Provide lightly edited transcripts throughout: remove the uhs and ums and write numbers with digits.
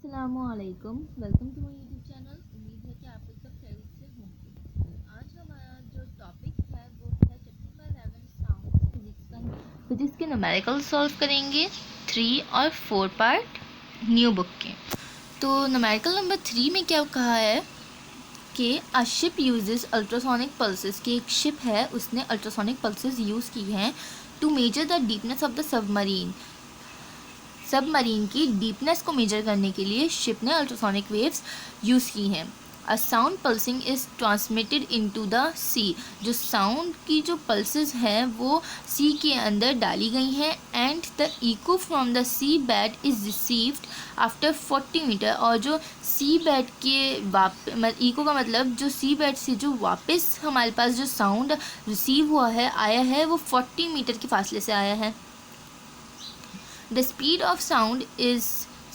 अस्सलामुअलैकुम, welcome to my YouTube channel. उम्मीद है कि आप लोग सब खैरियत से होंगे। आज हमारा जो टॉपिक है वो है चैप्टर 11 साउंड फिजिक्स के न्यूमेरिकल सॉल्व करेंगे 3 और 4 पार्ट न्यू बुक के। तो न्यूमेरिकल नंबर 3 में क्या कहा है कि a ship uses ultrasonic pulses, की एक शिप है उसने अल्ट्रासोनिक पल्सेस यूज़ की हैं to measure the deepness of the submarine. Submarine की डीपनेस को मेजर करने के लिए शिप ने अल्ट्रासोनिक वेव्स यूज़ की हैं। A sound pulsing is transmitted into the sea. जो साउंड की जो पल्सेस हैं वो सी के अंदर डाली गई हैं and the echo from the sea bed is received after 40 metre. और जो सी बेड के इको का मतलब जो सी बेड से जो वापस हमारे पास जो साउंड रिसीव हुआ है आया है वो 40 मीटर के फासले से आया है। The speed of sound is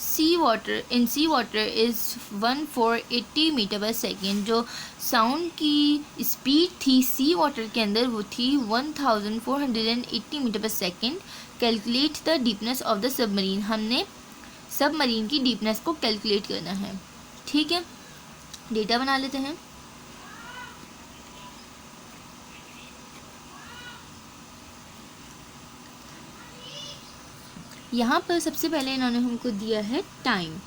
seawater is 1480 metre per second. जो साउंड की स्पीड थी सी वाटर के अंदर वो थी 1480 metre per second. Calculate the deepness of the submarine. हमने सबमरीन की डीपनेस को कैलकुलेट करना है। ठीक है, डेटा बना लेते हैं। यहाँ पर सबसे पहले इन्होंने हमको दिया है टाइम।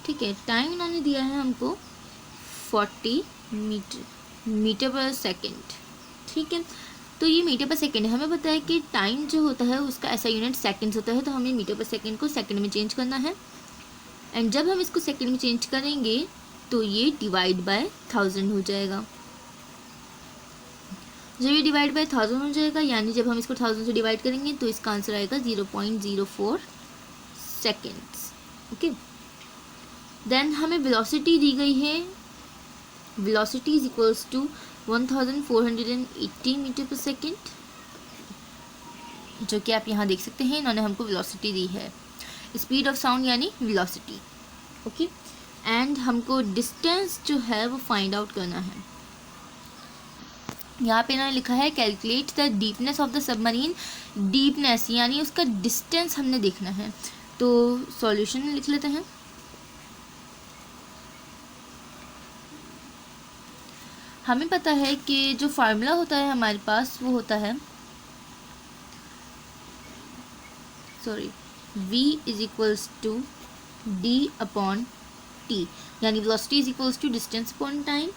ठीक है, टाइम इन्होंने दिया है हमको 40 मीटर पर सेकेंड। ठीक है, तो ये मीटर पर सेकेंड है। हमें पता है कि टाइम जो होता है उसका ऐसा यूनिट सेकेंड्स होता है, तो हमें मीटर पर सेकेंड को सेकेंड में चेंज करना है। एंड जब हम इसको सेकेंड में चेंज करेंगे तो ये डिवाइड बाय 1000 हो जाएगा। जब ये डिवाइड बाय 1000 हो जाएगा यानी जब हम इसको 1000 से डिवाइड करेंगे तो इसका आंसर आएगा 0.04 सेकेंड्स। ओके, देन हमें वेलोसिटी दी गई है। Velocity is equals to 1480 metre per second, जो कि आप यहाँ देख सकते हैं। इन्होंने हमको वेलोसिटी दी है, स्पीड ऑफ साउंड यानी वेलोसिटी। ओके, एंड हमको डिस्टेंस जो है वो फाइंड आउट करना है। यहाँ पे इन्होंने लिखा है calculate the deepness of the submarine. Deepness यानी उसका डिस्टेंस हमने देखना है, तो सॉल्यूशन में लिख लेते हैं। हमें पता है कि जो फार्मूला होता है हमारे पास वो होता है v is equals to D upon T, यानी velocity is equals to distance upon time.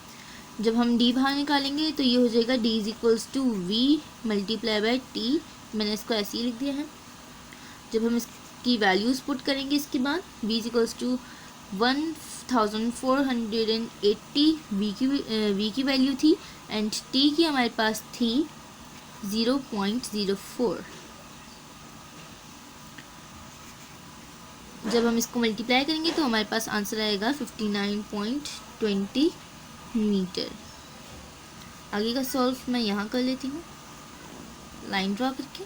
जब हम d बाहर निकालेंगे तो ये हो जाएगा d is equals to v multiply by t. मैंने इसको ऐसे ही लिख दिया है। जब हम इसकी वैल्यूज़ पुट करेंगे इसके बाद v is equals to 1480 v की वैल्यू थी एंड t की हमारे पास थी 0.04। जब हम इसको मल्टीप्लाई करेंगे तो हमारे पास आंसर आएगा 59.20 मीटर। आगे का सॉल्व मैं यहाँ कर लेती हूँ लाइन ड्रॉ करके।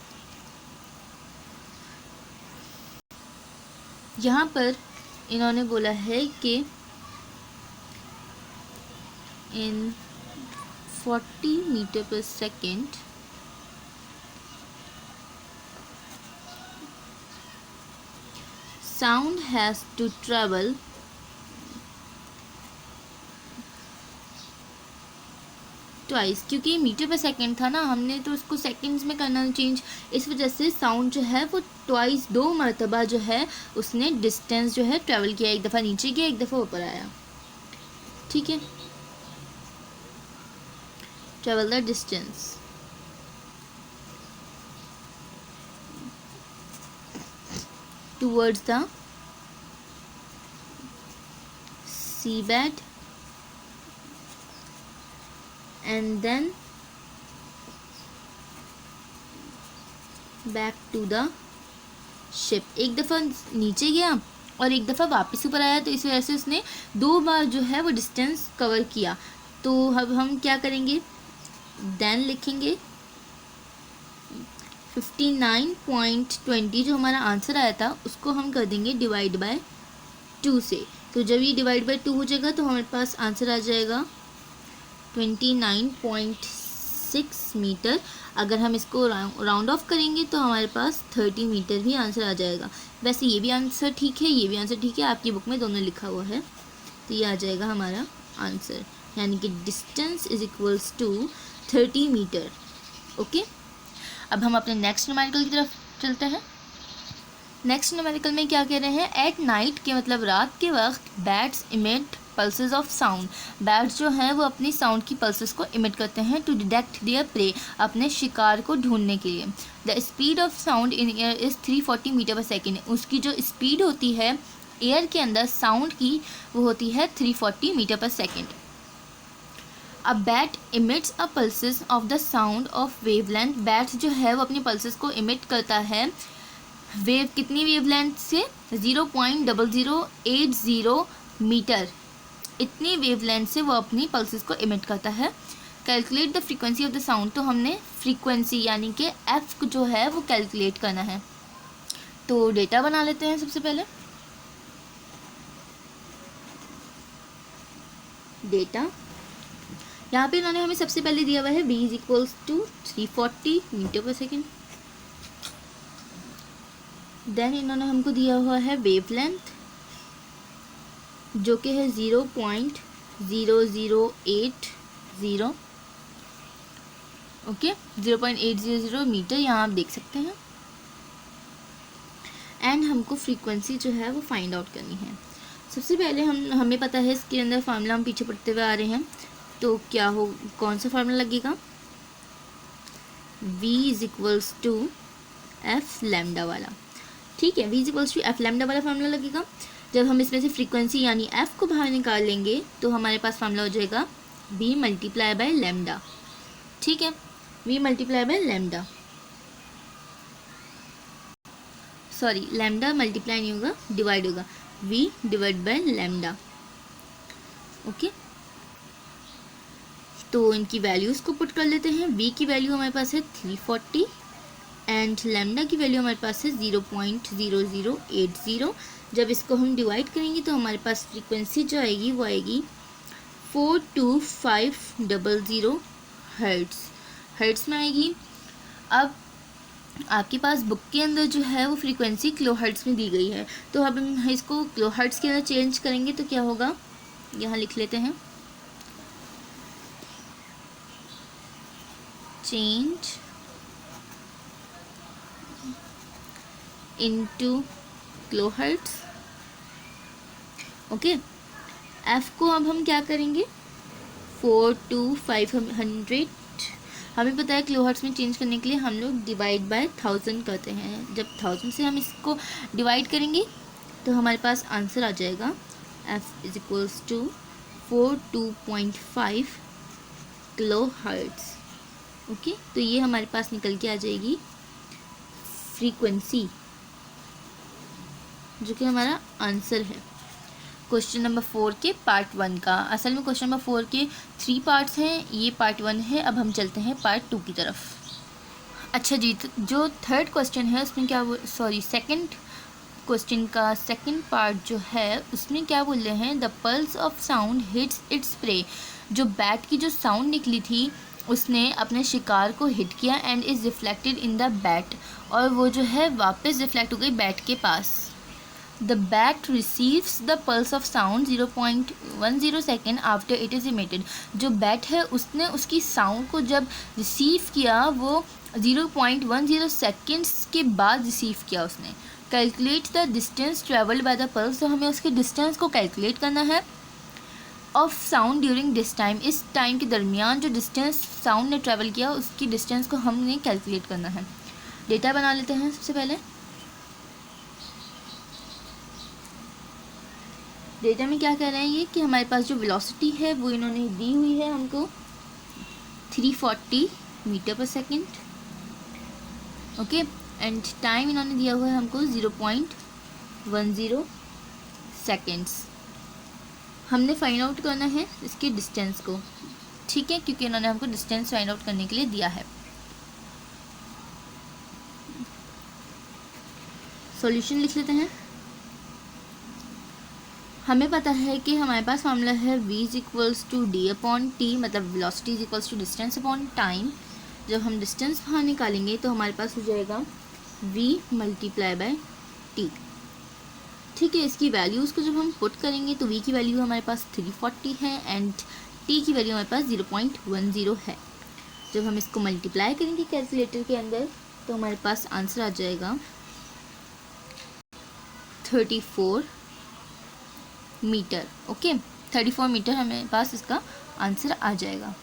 यहाँ पर इन्होंने बोला है कि इन 40 metre per second sound has to travel twice. क्योंकि मीटर पर सेकेंड था ना, हमने तो उसको सेकेंड्स में करना चेंज, इस वजह से साउंड जो है वो ट्वाइस 2 मरतबा जो है उसने डिस्टेंस जो है ट्रेवल किया। एक दफ़ा नीचे गया, एक दफ़ा ऊपर आया। ठीक है, travel the distance. towards the seabed and then back to the ship। एक दफ़ा नीचे गया और एक दफ़ा वापस ऊपर आया, तो इस वजह से उसने 2 बार जो है वो डिस्टेंस कवर किया। तो अब हम क्या करेंगे, देन लिखेंगे 59.20 जो हमारा आंसर आया था उसको हम कर देंगे डिवाइड बाय 2 से। तो जब ये डिवाइड बाय 2 हो जाएगा तो हमारे पास आंसर आ जाएगा 29.6 मीटर। अगर हम इसको राउंड ऑफ करेंगे तो हमारे पास 30 मीटर भी आंसर आ जाएगा। वैसे ये भी आंसर ठीक है, ये भी आंसर ठीक है, आपकी बुक में दोनों लिखा हुआ है, तो ये आ जाएगा हमारा आंसर, यानी कि distance is equals to 30 metre. Okay, अब हम अपने नेक्स्ट न्यूमेरिकल की तरफ चलते हैं। नेक्स्ट न्यूमेरिकल में क्या कह रहे हैं, एट नाइट के मतलब रात के वक्त bats emit pulses of sound. Bats जो हैं वो अपनी साउंड की पल्सेस को इमिट करते हैं टू डिटेक्ट देयर प्रे, अपने शिकार को ढूंढने के लिए। The speed of sound in air is 340 metre per second. उसकी जो स्पीड होती है एयर के अंदर साउंड की, वो होती है 340 metre per second. A bat emits a pulses of the sound of wavelength. Bat जो है वो अपनी पल्सेस को इमिट करता है वेव, कितनी वेवलेंथ से, 0.0080 मीटर, इतनी वेवलेंथ से वो अपनी पल्सेस को इमिट करता है। Calculate the frequency of the sound, तो हमने फ्रीक्वेंसी यानी कि एफ जो है वो कैलकुलेट करना है। तो डेटा बना लेते हैं सबसे पहले। डेटा यहाँ पे इन्होंने हमें सबसे पहले दिया हुआ है v is equals to 340 metre per second. Then इन्होंने हमको दिया हुआ है वेवलेंथ जो कि है 0.0080, ओके, 0.800 मीटर, यहाँ आप देख सकते हैं। एंड हमको फ्रीक्वेंसी जो है वो फाइंड आउट करनी है। सबसे पहले हमें पता है इसके अंदर फार्मूला हम पीछे पढ़ते हुए आ रहे हैं, तो क्या हो, कौन सा फार्मूला लगेगा, v is equals to f lambda वाला, ठीक है, v is equals to f lambda वाला फार्मूला लगेगा। जब हम इसमें से फ्रीक्वेंसी यानी f को बाहर निकाल लेंगे तो हमारे पास फार्मूला हो जाएगा v मल्टीप्लाई बाय लैम्डा, ठीक है, v multiply by lambda, sorry lambda multiply नहीं होगा, डिवाइड होगा, v divide by lambda, okay. तो इनकी वैल्यूज़ को पुट कर लेते हैं। v की वैल्यू हमारे पास है 340 एंड लैम्डा की वैल्यू हमारे पास है 0.0080। जब इसको हम डिवाइड करेंगे तो हमारे पास फ्रीक्वेंसी जो आएगी वो आएगी 42500 हर्ट्स में आएगी। अब आपके पास बुक के अंदर जो है वो फ्रीक्वेंसी किलो हर्ट्स में दी गई है, तो अब हम इसको किलो हर्ट्स के अंदर चेंज करेंगे तो क्या होगा, यहाँ लिख लेते हैं, change into kilo hertz, okay. F को अब हम क्या करेंगे, 42500, हमें पता है किलो हर्ट्स में चेंज करने के लिए हम लोग डिवाइड बाय 1000 करते हैं। जब 1000 से हम इसको डिवाइड करेंगे तो हमारे पास आंसर आ जाएगा एफ is equals to 42.5 kilo hertz, okay. तो ये हमारे पास निकल के आ जाएगी फ्रीक्वेंसी, जो कि हमारा आंसर है क्वेश्चन नंबर 4 के पार्ट 1 का। असल में क्वेश्चन नंबर 4 के 3 पार्ट्स हैं, ये पार्ट 1 है। अब हम चलते हैं पार्ट 2 की तरफ। अच्छा जी, तो जो थर्ड क्वेश्चन है उसमें क्या, सॉरी सेकंड क्वेश्चन का सेकंड पार्ट जो है उसमें क्या बोल रहे हैं, the pulse of sound hits its prey. जो बैट की जो साउंड निकली थी उसने अपने शिकार को हिट किया and is reflected in the bat, और वो जो है वापस रिफ्लेक्ट हो गई बैट के पास। The bat receives the pulse of sound 0.10 second after it is emitted. जो बैट है उसने उसकी साउंड को जब रिसीव किया वो 0.10 सेकेंड्स के बाद रिसीव किया उसने। Calculate the distance travelled by the pulse, तो हमें उसके डिस्टेंस को कैलकुलेट करना है of sound during this time, इस टाइम के दरमियान जो डिस्टेंस साउंड ने ट्रैवल किया उसकी डिस्टेंस को हमने कैलकुलेट करना है। डेटा बना लेते हैं सबसे पहले। डेटा में क्या कह रहे हैं ये कि हमारे पास जो वेलोसिटी है वो इन्होंने दी हुई है हमको 340 metre per second, okay, and time इन्होंने दिया हुआ है हमको 0.10 सेकेंड्स। हमने फाइंड आउट करना है इसके डिस्टेंस को, ठीक है, क्योंकि इन्होंने हमको डिस्टेंस फाइंड आउट करने के लिए दिया है। सॉल्यूशन लिख लेते हैं। हमें पता है कि हमारे पास फार्मूला है v is equals to D upon T, मतलब velocity is equals to distance upon time. जब हम डिस्टेंस बाहर निकालेंगे तो हमारे पास हो जाएगा v मल्टीप्लाई बाय टी। ठीक है, इसकी वैल्यूज़ को जब हम पुट करेंगे तो v की वैल्यू हमारे पास 340 है एंड t की वैल्यू हमारे पास 0.10 है। जब हम इसको मल्टीप्लाई करेंगे कैलकुलेटर के अंदर तो हमारे पास आंसर आ जाएगा 34 मीटर। ओके, 34 मीटर हमारे पास इसका आंसर आ जाएगा।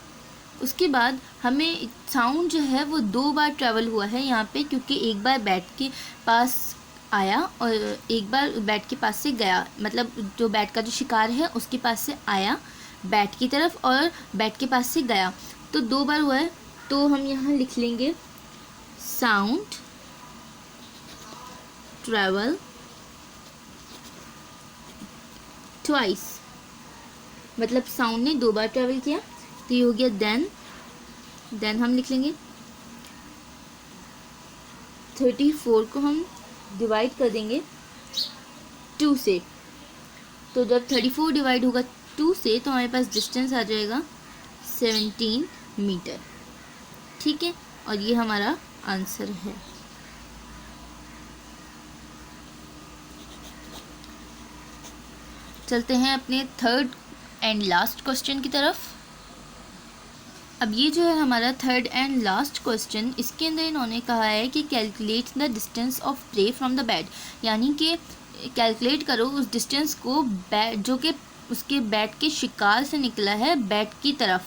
उसके बाद हमें साउंड जो है वो 2 बार ट्रैवल हुआ है यहाँ पे, क्योंकि एक बार बैट के पास आया और एक बार बैट के पास से गया, मतलब जो बैट का जो शिकार है उसके पास से आया बैट की तरफ और बैट के पास से गया, तो 2 बार हुआ है। तो हम यहाँ लिख लेंगे साउंड ट्रैवल ट्वाइस, मतलब साउंड ने 2 बार ट्रैवल किया, तो ये हो गया देन हम लिख लेंगे 34 को हम डिवाइड कर देंगे 2 से, तो जब 34 डिवाइड होगा 2 से तो हमारे पास डिस्टेंस आ जाएगा 17 मीटर। ठीक है, और ये हमारा आंसर है। चलते हैं अपने थर्ड एंड लास्ट क्वेश्चन की तरफ। अब ये जो है हमारा थर्ड एंड लास्ट क्वेश्चन, इसके अंदर इन्होंने कहा है कि calculate the distance of prey from the bat, यानी कि कैलकुलेट करो उस डिस्टेंस को जो कि उसके बैट के शिकार से निकला है बैट की तरफ,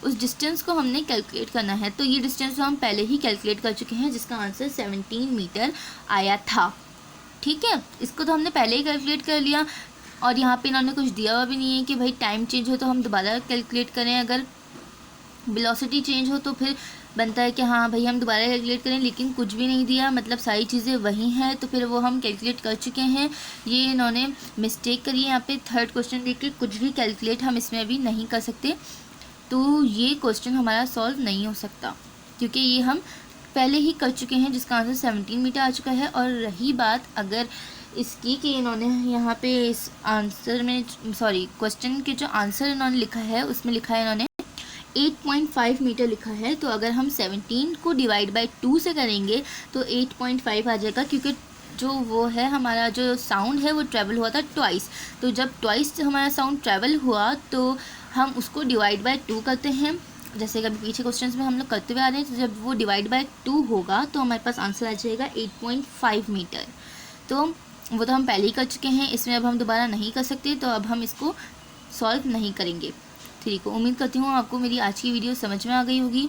उस डिस्टेंस को हमने कैलकुलेट करना है। तो ये डिस्टेंस तो हम पहले ही कैलकुलेट कर चुके हैं, जिसका आंसर 17 मीटर आया था। ठीक है, इसको तो हमने पहले ही कैलकुलेट कर लिया, और यहाँ पे इन्होंने कुछ दिया हुआ भी नहीं है कि भाई टाइम चेंज हो तो हम दोबारा कैलकुलेट करें, अगर वेलोसिटी चेंज हो तो फिर बनता है कि हाँ भाई हम दोबारा कैलकुलेट करें, लेकिन कुछ भी नहीं दिया, मतलब सारी चीज़ें वही हैं, तो फिर वो हम कैलकुलेट कर चुके हैं। ये इन्होंने मिस्टेक करी है यहाँ पे, थर्ड क्वेश्चन देख के कुछ भी कैलकुलेट हम इसमें अभी नहीं कर सकते, तो ये क्वेश्चन हमारा सॉल्व नहीं हो सकता, क्योंकि ये हम पहले ही कर चुके हैं, जिसका आंसर 17 मीटर आ चुका है। और रही बात अगर इसकी कि इन्होंने यहाँ पे इस आंसर में क्वेश्चन के जो आंसर इन्होंने लिखा है उसमें लिखा है इन्होंने 8.5 मीटर लिखा है, तो अगर हम 17 को डिवाइड बाय 2 से करेंगे तो 8.5 आ जाएगा, क्योंकि जो वो है हमारा जो साउंड है वो ट्रैवल हुआ था ट्वाइस, तो जब ट्वाइस हमारा साउंड ट्रैवल हुआ तो हम उसको डिवाइड बाय 2 करते हैं, जैसे कभी पीछे क्वेश्चंस में हम लोग करते हुए आ रहे हैं। तो जब वो डिवाइड बाय 2 होगा तो हमारे पास आंसर आ जाएगा 8.5 मीटर। तो वो तो हम पहले ही कर चुके हैं, इसमें अब हम दोबारा नहीं कर सकते, तो अब हम इसको सॉल्व नहीं करेंगे। ठीक है, उम्मीद करती हूँ आपको मेरी आज की वीडियो समझ में आ गई होगी।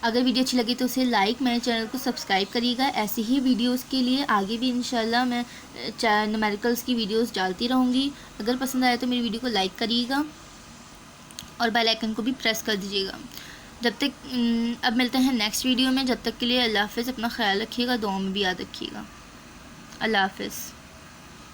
अगर वीडियो अच्छी लगी तो उसे लाइक, मेरे चैनल को सब्सक्राइब करिएगा। ऐसी ही वीडियोस के लिए आगे भी इंशाल्लाह मैं न्यूमेरिकल्स की वीडियोस डालती रहूँगी। अगर पसंद आए तो मेरी वीडियो को लाइक करिएगा और बेल आइकन को भी प्रेस कर दीजिएगा। जब तक अब मिलते हैं नेक्स्ट वीडियो में, जब तक के लिए अल्लाह हाफ़िज़। अपना ख्याल रखिएगा, दुआ में भी याद रखिएगा। अल्लाह हाफ़िज़।